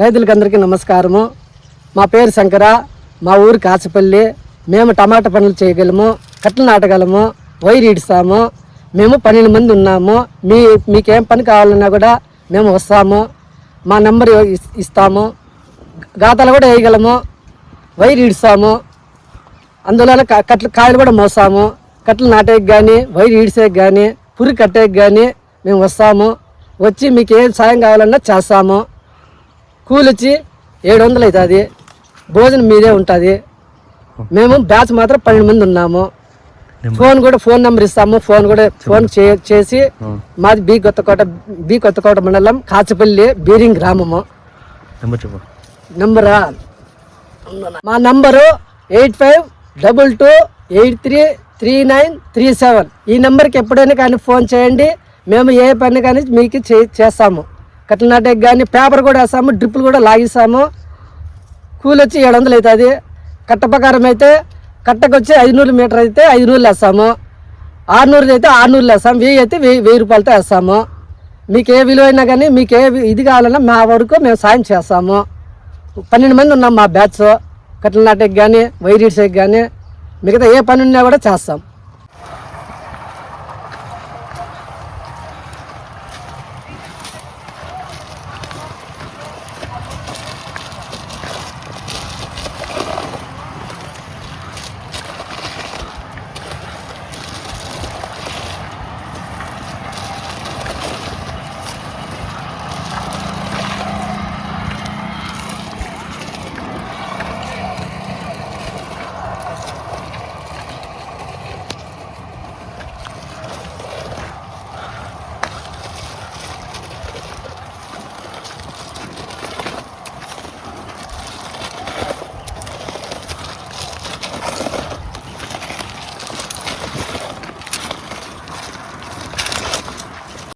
రైతులకి అందరికీ నమస్కారము. మా పేరు శంకర, మా ఊరు కాచపల్లి. మేము టమాటా పనులు చేయగలము, కట్టలు నాటగలము, వైర్ ఇడుస్తాము. మేము 12 మంది ఉన్నాము. మీకేం పని కావాలన్నా కూడా మేము వస్తాము. మా నెంబర్ ఇస్తాము. గాతాలు కూడా వేయగలము, వైర్ ఇడుస్తాము. అందువల్ల కాయలు కూడా మోస్తాము. కట్టలు నాటేకి కానీ, వైర్ ఈడ్సేకి కానీ, పురి కట్టేకి కానీ మేము వస్తాము. వచ్చి మీకు ఏం సాయం కావాలన్నా చేస్తాము. కూలి వచ్చి 700 అవుతుంది. భోజనం మీదే ఉంటుంది. మేము బ్యాచ్ మాత్రం 12 మంది ఉన్నాము. ఫోన్ నెంబర్ ఇస్తాము. ఫోన్ చేసి మాది బి కొత్తకోట మండలం కాచపల్లి బీరింగ్ గ్రామము. నెంబరా మా నంబరు 8522833937. ఈ నెంబర్కి ఎప్పుడైనా కానీ ఫోన్ చేయండి. మేము ఏ పని కానీ మీకు చేస్తాము. కట్టలు నాటేకి కానీ పేపర్ కూడా వేస్తాము, డ్రిప్పులు కూడా లాగిస్తాము. కూలి వచ్చి 700 అవుతుంది. కట్ట ప్రకారం అయితే కట్టకు వచ్చి 500 మీటర్ అయితే 500 వేస్తాము. 600 అయితే 600 వేస్తాము. 1000 అయితే 1000 రూపాయలతో వేస్తాము. మీకు ఏ విలువ అయినా కానీ, మీకు ఏ ఇది కావాలన్నా మా వరకు మేము సాయం చేస్తాము. 12 మంది ఉన్నాం మా బ్యాచ్. కట్టలు నాటేకి కానీ, వైర్ ఇడ్సేకి కానీ, మిగతా ఏ పని ఉన్నా కూడా చేస్తాం.